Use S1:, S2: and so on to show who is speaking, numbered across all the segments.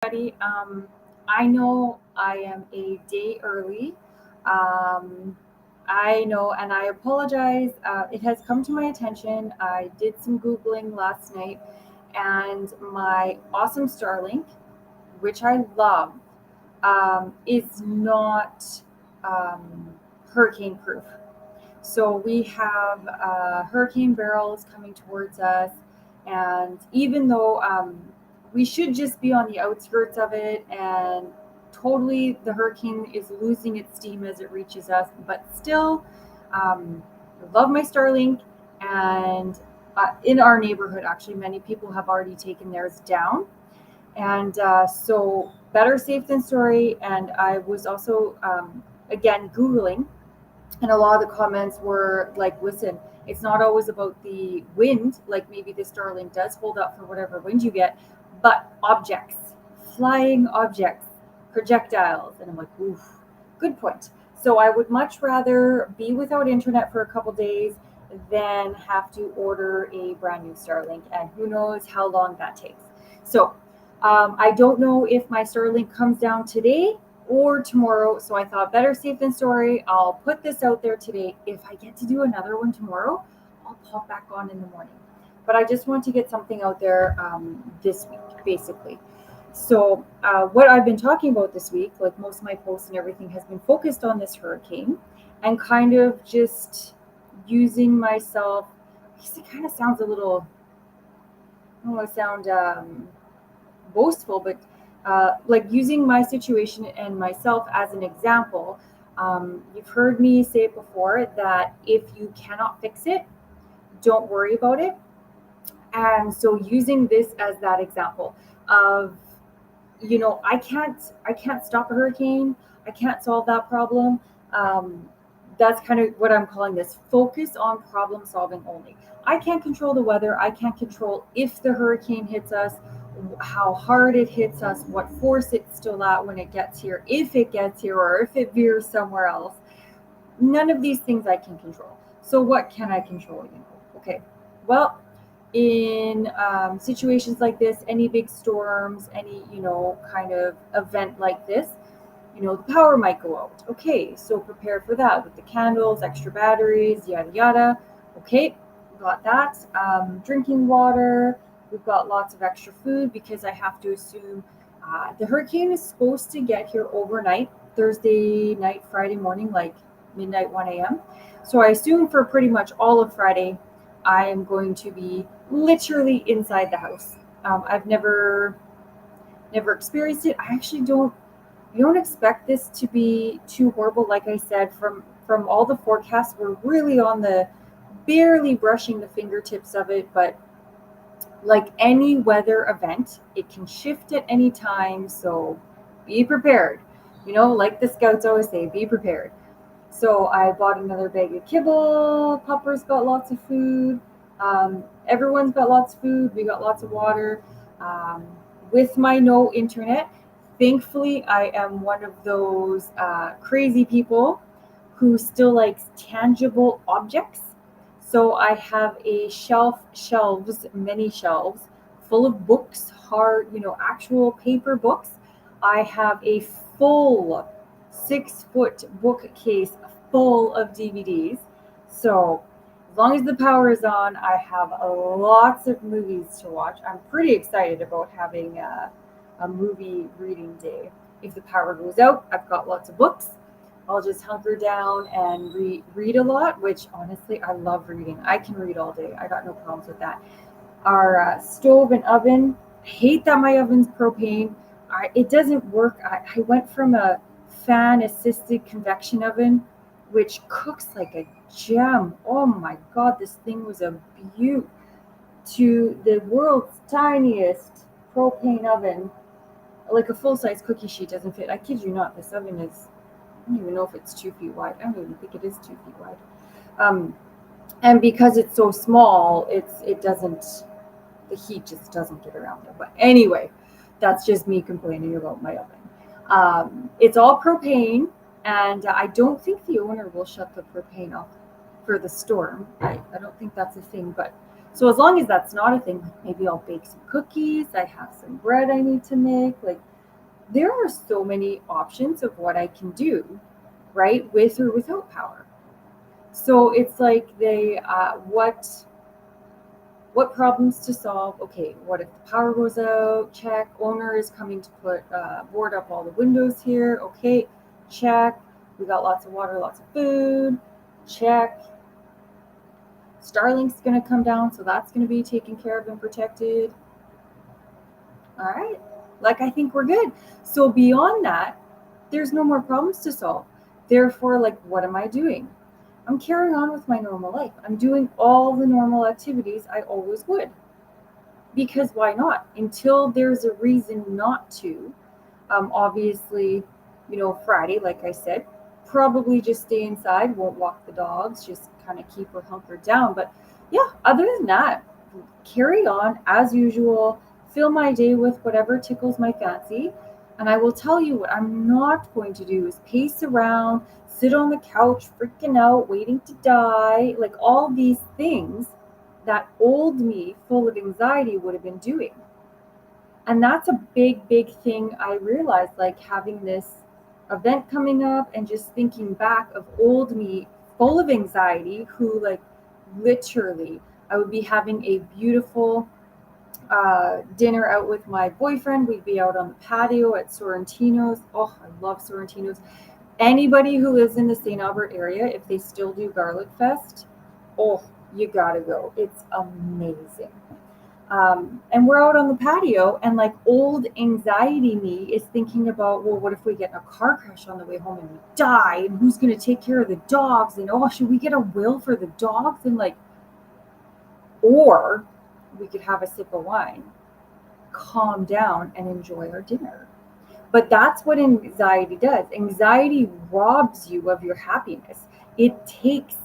S1: Everybody. I know I am a day early. Um, I know, and I apologize. It has come to my attention. I did some Googling last night, and my awesome Starlink, which I love, is not um, hurricane proof. So we have hurricane barrels coming towards us, and even though we should just be on the outskirts of it, and totally the hurricane is losing its steam as it reaches us, but still, I love my Starlink, and in our neighborhood, actually, many people have already taken theirs down, and so better safe than sorry. And I was also again Googling, and a lot of the comments were like, listen, it's not always about the wind, like maybe the Starlink does hold up for whatever wind you get, but objects, flying objects, projectiles. And I'm like, oof, good point. So I would much rather be without internet for a couple days than have to order a brand new Starlink, and who knows how long that takes. So I don't know if my Starlink comes down today or tomorrow. So I thought better safe than sorry. I'll put this out there today. If I get to do another one tomorrow, I'll pop back on in the morning. But I just want to get something out there this week, basically. So what I've been talking about this week, like most of my posts and everything, has been focused on this hurricane and kind of just using myself. Because it kind of sounds a little, I don't want to sound boastful, but like using my situation and myself as an example. You've heard me say it before that if you cannot fix it, don't worry about it. And so using this as that example of, I can't stop a hurricane, I can't solve that problem. um, that's kind of what I'm calling this: focus on problem solving only. I can't control the weather, I can't control if the hurricane hits us, how hard it hits us, what force it's still at when it gets here, if it gets here, or if it veers somewhere else. None of these things I can control. So what can I control? Okay, well, in situations like this, any big storms, any kind of event like this, the power might go out. Okay, so prepare for that with the candles, extra batteries, yada yada. Okay, got that. Drinking water. We've got lots of extra food because I have to assume the hurricane is supposed to get here overnight, Thursday night, Friday morning, like midnight, 1 a.m. So I assume for pretty much all of Friday, I am going to be literally inside the house. I've never experienced it. I don't expect this to be too horrible. Like I said, from all the forecasts, we're really on the barely brushing the fingertips of it. But like any weather event, it can shift at any time. So be prepared. Like the scouts always say, be prepared. So I bought another bag of kibble. Pupper's got lots of food. Everyone's got lots of food. We got lots of water. Um, with my no internet, thankfully, I am one of those crazy people who still likes tangible objects. So I have a shelves, many shelves, full of books, hard, actual paper books. I have a full 6 foot bookcase full of DVDs. So as long as the power is on, I have lots of movies to watch. I'm pretty excited about having a movie reading day. If the power goes out, I've got lots of books. I'll just hunker down and read a lot, which honestly, I love reading. I can read all day. I got no problems with that. Our stove and oven, I hate that my oven's propane. It doesn't work. I went from a fan assisted convection oven, which cooks like a gem. Oh my God, this thing was a beaut, to the world's tiniest propane oven, like a full size cookie sheet doesn't fit. I kid you not, this oven is, I don't even know if it's 2 feet wide. I don't even think it is 2 feet wide. Um, and because it's so small, it doesn't, the heat just doesn't get around there. But anyway, that's just me complaining about my oven. It's all propane, and I don't think the owner will shut the propane off for the storm. I don't think that's a thing. But so as long as that's not a thing, maybe I'll bake some cookies. I have some bread I need to make. Like, there are so many options of what I can do, right, with or without power. So it's like what problems to solve? Okay, what if the power goes out? Check. Owner is coming to put board up all the windows here. Okay, check. We got lots of water, lots of food. Check. Starlink's going to come down, so that's going to be taken care of and protected. All right. Like, I think we're good. So beyond that, there's no more problems to solve. Therefore, like, what am I doing? I'm carrying on with my normal life. I'm doing all the normal activities I always would. Because why not? Until there's a reason not to. Obviously, Friday, like I said, probably just stay inside, won't walk the dogs, just kind of keep her hunkered down. But yeah, other than that, carry on as usual, fill my day with whatever tickles my fancy. And I will tell you what I'm not going to do is pace around, sit on the couch, freaking out, waiting to die, like all these things that old me, full of anxiety, would have been doing. And that's a big, big thing I realized, like having this event coming up and just thinking back of old me, full of anxiety, who, like, literally, I would be having a beautiful dinner out with my boyfriend. We'd be out on the patio at Sorrentino's. Oh, I love Sorrentino's. Anybody who lives in the St. Albert area, if they still do Garlic Fest, oh, you gotta go. It's amazing. And we're out on the patio, and like old anxiety me is thinking about, well, what if we get in a car crash on the way home and we die? And who's going to take care of the dogs? And oh, should we get a will for the dogs? And like, or we could have a sip of wine, calm down, and enjoy our dinner. But that's what anxiety does. Anxiety robs you of your happiness. It takes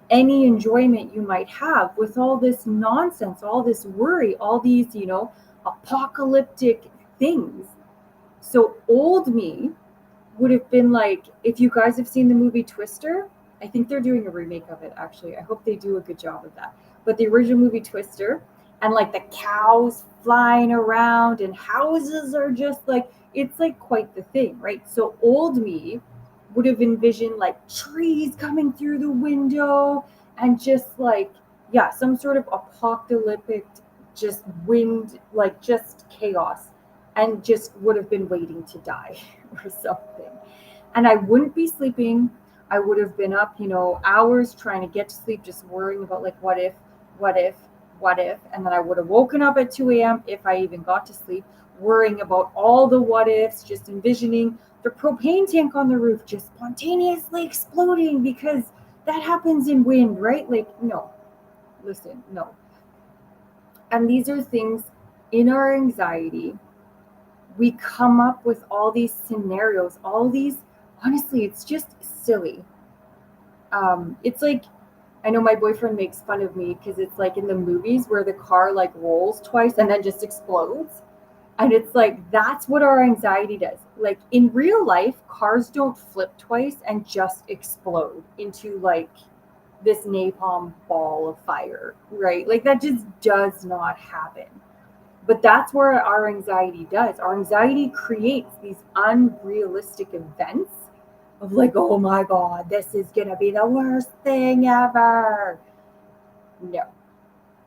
S1: any enjoyment you might have with all this nonsense, all this worry, all these, apocalyptic things. So old me would have been like, if you guys have seen the movie Twister, I think they're doing a remake of it actually. I hope they do a good job of that. But the original movie Twister, and like the cows flying around and houses are just like, it's like quite the thing, right? So old me would have envisioned like trees coming through the window and just like, yeah, some sort of apocalyptic, just wind, like just chaos, and just would have been waiting to die or something. And I wouldn't be sleeping. I would have been up, hours trying to get to sleep, just worrying about like, what if, what if, what if. And then I would have woken up at 2 a.m. if I even got to sleep, worrying about all the what ifs, just envisioning the propane tank on the roof just spontaneously exploding because that happens in wind, right? Like, no, listen, no. And these are things in our anxiety. We come up with all these scenarios, all these, honestly, it's just silly. It's like, I know my boyfriend makes fun of me because it's like in the movies where the car like rolls twice and then just explodes. And it's like, that's what our anxiety does. Like in real life, cars don't flip twice and just explode into like this napalm ball of fire, right? Like that just does not happen. But that's where our anxiety does. Our anxiety creates these unrealistic events of like, oh my God, this is going to be the worst thing ever. No,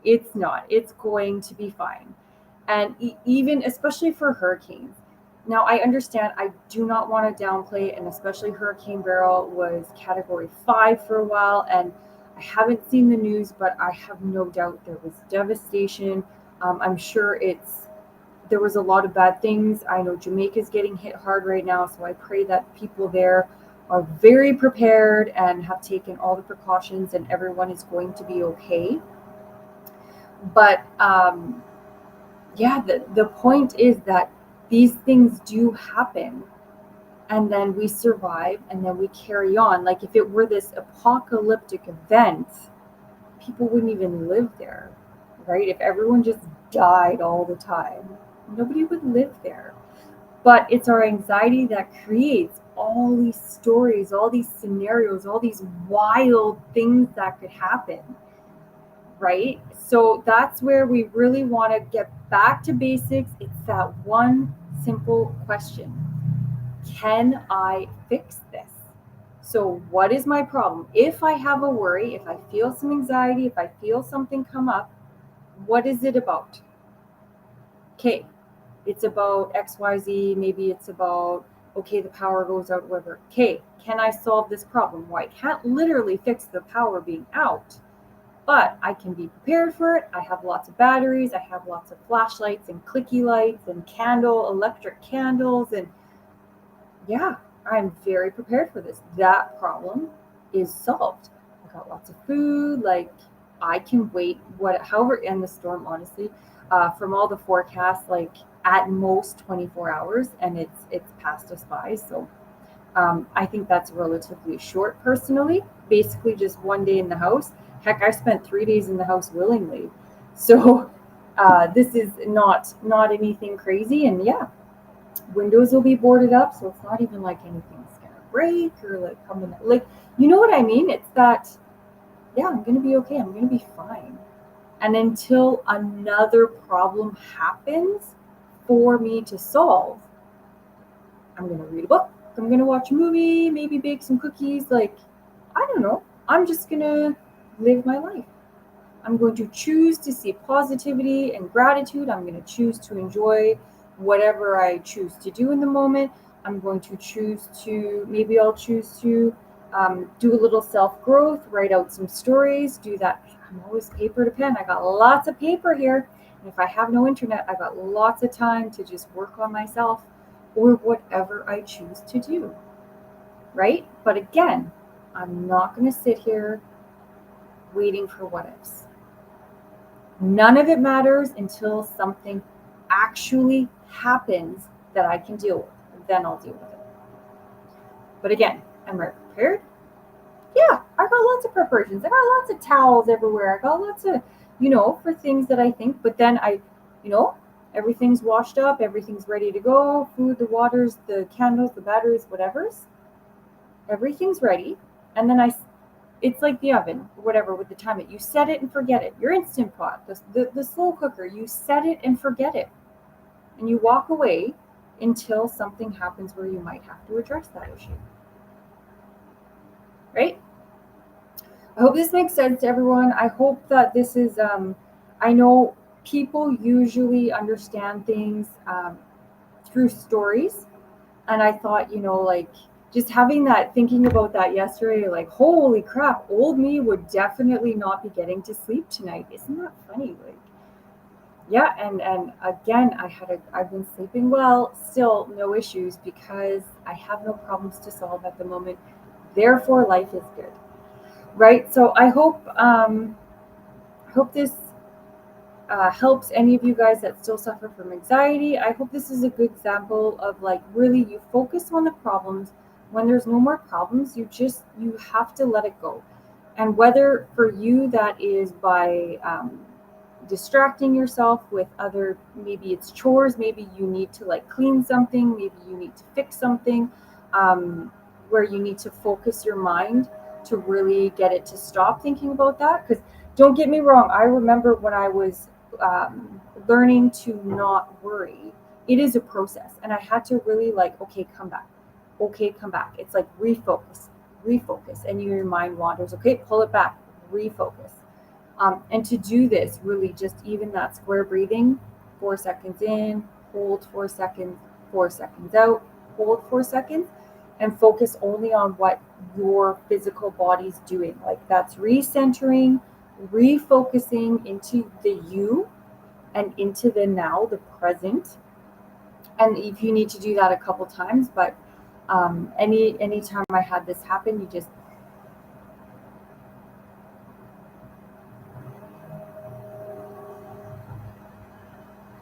S1: it's not. It's going to be fine. And even, especially for hurricanes. Now, I understand, I do not want to downplay, and especially Hurricane Beryl was category 5 for a while. And I haven't seen the news, but I have no doubt there was devastation. I'm sure there was a lot of bad things. I know Jamaica's getting hit hard right now, so I pray that people there are very prepared and have taken all the precautions and everyone is going to be okay. But yeah, the point is that these things do happen and then we survive and then we carry on. Like if it were this apocalyptic event, people wouldn't even live there, right? If everyone just died all the time, nobody would live there. But it's our anxiety that creates all these stories, all these scenarios, all these wild things that could happen, right? So that's where we really want to get back to basics. It's that one simple question. Can I fix this? So what is my problem? If I have a worry, if I feel some anxiety, if I feel something come up, what is it about? Okay, it's about XYZ, maybe it's about, okay, the power goes out, whatever. Okay, can I solve this problem? Well, I can't literally fix the power being out, but I can be prepared for it. I have lots of batteries, I have lots of flashlights and clicky lights and electric candles, and yeah, I'm very prepared for this. That problem is solved. I got lots of food, like I can wait however in the storm, honestly, from all the forecasts, like at most 24 hours, and it's passed us by. So I think that's relatively short personally. Basically just one day in the house. Heck, I spent 3 days in the house willingly. So this is not anything crazy, and yeah, windows will be boarded up, so it's not even like anything's gonna break or like come in, like, you know what I mean? It's that, yeah, I'm gonna be okay, I'm gonna be fine. And until another problem happens for me to solve, I'm gonna read a book, I'm gonna watch a movie, maybe bake some cookies, like, I don't know, I'm just gonna live my life. I'm going to choose to see positivity and gratitude. I'm going to choose to enjoy whatever I choose to do in the moment. I'm going to maybe I'll choose to do a little self growth, write out some stories, do that. I'm always paper to pen. I got lots of paper here. And if I have no internet, I got lots of time to just work on myself or whatever I choose to do. Right? But again, I'm not going to sit here waiting for what ifs. None of it matters until something actually happens that I can deal with. Then I'll deal with it. But again, am I prepared? Yeah, I got lots of preparations. I got lots of towels everywhere. I got lots of, for things that I think. But then everything's washed up. Everything's ready to go. Food, the waters, the candles, the batteries, whatever's. Everything's ready. And then it's like the oven, whatever, with the time it. You set it and forget it. Your Instant Pot, the slow cooker, you set it and forget it. And you walk away until something happens where you might have to address that issue. Right? I hope this makes sense to everyone. I hope that this is, I know people usually understand things through stories. And I thought, just thinking about that yesterday, like, holy crap, old me would definitely not be getting to sleep tonight. Isn't that funny? Like, yeah, and again, I've been sleeping well, still no issues because I have no problems to solve at the moment. Therefore, life is good, right? So I hope this helps any of you guys that still suffer from anxiety. I hope this is a good example of, like, really you focus on the problems. When there's no more problems, you have to let it go. And whether for you that is by distracting yourself with other, maybe it's chores, maybe you need to like clean something, maybe you need to fix something, where you need to focus your mind to really get it to stop thinking about that. Because don't get me wrong, I remember when I was learning to not worry, it is a process, and I had to really okay, come back. It's like refocus, and your mind wanders. Okay, pull it back, refocus. And to do this, really just even that square breathing, 4 seconds in, hold 4 seconds, 4 seconds out, hold 4 seconds, and focus only on what your physical body's doing. Like, that's recentering, refocusing into the you and into the now, the present. And if you need to do that a couple times, but anytime I had this happen, you just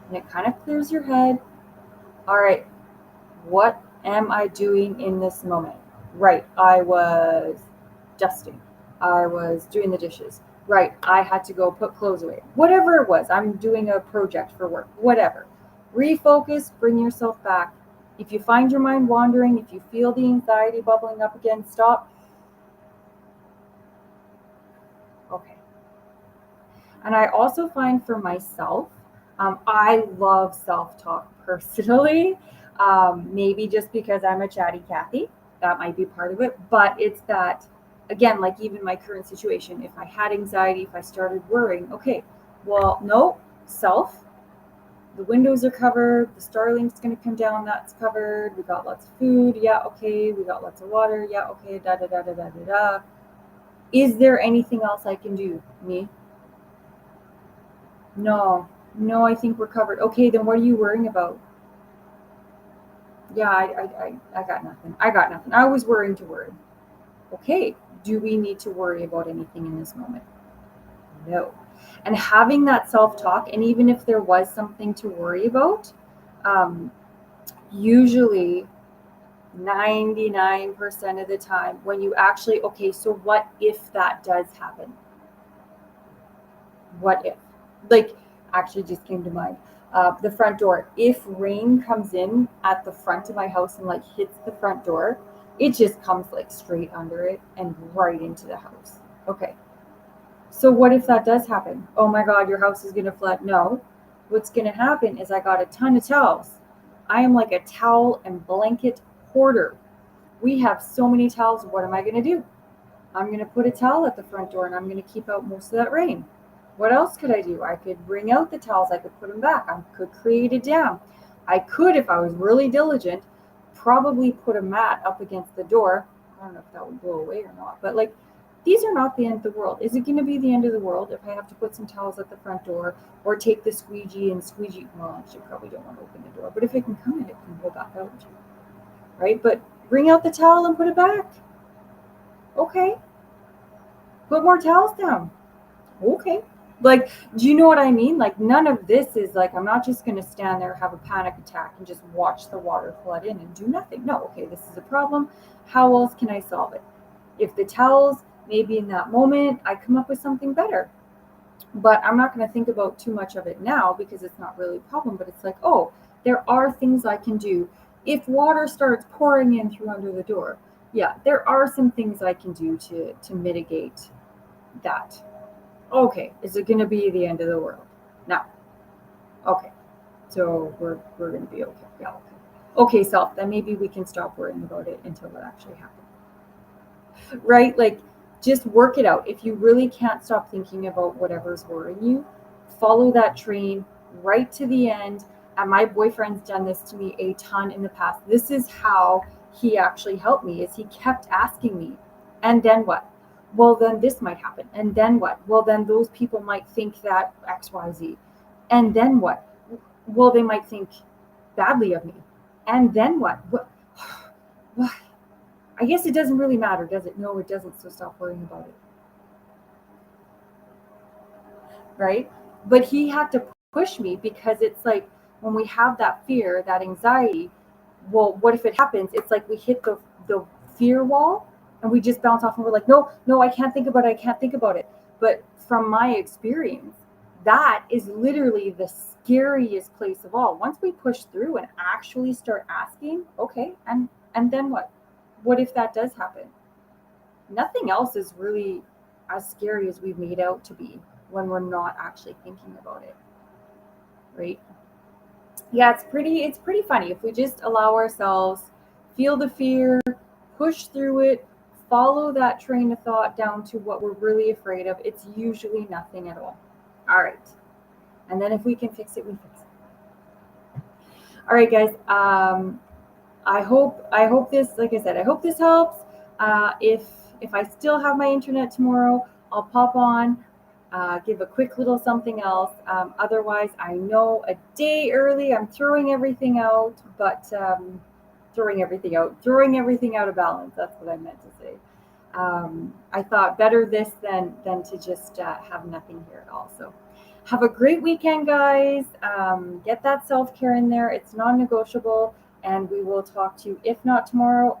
S1: and it kind of clears your head. All right, what am I doing in this moment? Right, I was dusting. I was doing the dishes. Right, I had to go put clothes away. Whatever it was, I'm doing a project for work, whatever. Refocus, bring yourself back. If you find your mind wandering, if you feel the anxiety bubbling up again, stop. Okay. And I also find for myself, I love self-talk personally. Maybe just because I'm a chatty Cathy, that might be part of it. But it's that, again, like even my current situation, if I had anxiety, if I started worrying, okay, well, no, self, the windows are covered, the Starlink's going to come down, that's covered, we got lots of food, yeah, okay, we got lots of water, yeah, okay, da da da da da da da. Is there anything else I can do? Me? No, no, I think we're covered. Okay, then what are you worrying about? Yeah, I got nothing. I got nothing. I was worrying to worry. Okay, do we need to worry about anything in this moment? No. And having that self talk, and even if there was something to worry about, um, usually 99% of the time, when you actually, okay, so what if that does happen? What if? Like, actually, just came to mind. The front door. If rain comes in at the front of my house and like hits the front door, it just comes like straight under it and right into the house. Okay. So what if that does happen? Oh my God, your house is gonna flood. No. What's gonna happen is I got a ton of towels. I am like a towel and blanket hoarder. We have so many towels. What am I gonna do? I'm going to put a towel at the front door and I'm going to keep out most of that rain. What else could I do? I could bring out the towels. I could put them back. I could create a dam. I could, if I was really diligent, probably put a mat up against the door. I don't know if that would blow away or not, but like, these are not the end of the world. Is it going to be the end of the world if I have to put some towels at the front door or take the squeegee and squeegee? Well, actually, probably don't want to open the door, but if it can come in, it can go back out, right? But bring out the towel and put it back. Okay, put more towels down. Okay. Like, do you know what I mean? Like, none of this is like, I'm not just going to stand there, have a panic attack, and just watch the water flood in and do nothing. No, okay, this is a problem. How else can I solve it? If the towels, maybe in that moment, I come up with something better. But I'm not going to think about too much of it now because it's not really a problem. But it's like, oh, there are things I can do. If water starts pouring in through under the door, yeah, there are some things I can do to mitigate that. Okay, is it going to be the end of the world? No. Okay, so we're going to be okay. Yeah, okay. Okay, self, then maybe we can stop worrying about it until it actually happens. Right? Like, just work it out. If you really can't stop thinking about whatever's worrying you, follow that train right to the end. And my boyfriend's done this to me a ton in the past. This is how he actually helped me is he kept asking me, and then what? Well, then this might happen. And then what? Well, then those people might think that XYZ. And then what? Well, they might think badly of me. And then what? What? I guess it doesn't really matter, does it? No, it doesn't. So stop worrying about it. Right? But he had to push me because it's like when we have that fear, that anxiety, well, what if it happens? It's like we hit the fear wall and we just bounce off and we're like, no, no, I can't think about it. I can't think about it. But from my experience, that is literally the scariest place of all. Once we push through and actually start asking, okay, and then what? What if that does happen? Nothing else is really as scary as we've made out to be when we're not actually thinking about it, right? Yeah, it's pretty funny if we just allow ourselves feel the fear, push through it, follow that train of thought down to what we're really afraid of. It's usually nothing at all. All right. And then if we can fix it, we fix it. All right, guys. I hope this, like I said, I hope this helps. If I still have my internet tomorrow, I'll pop on, give a quick little something else. Otherwise, I know a day early, I'm throwing everything out, but throwing everything out of balance. That's what I meant to say. I thought better this than to just have nothing here at all. So have a great weekend, guys. Get that self care in there. It's non negotiable. And we will talk to you, if not tomorrow,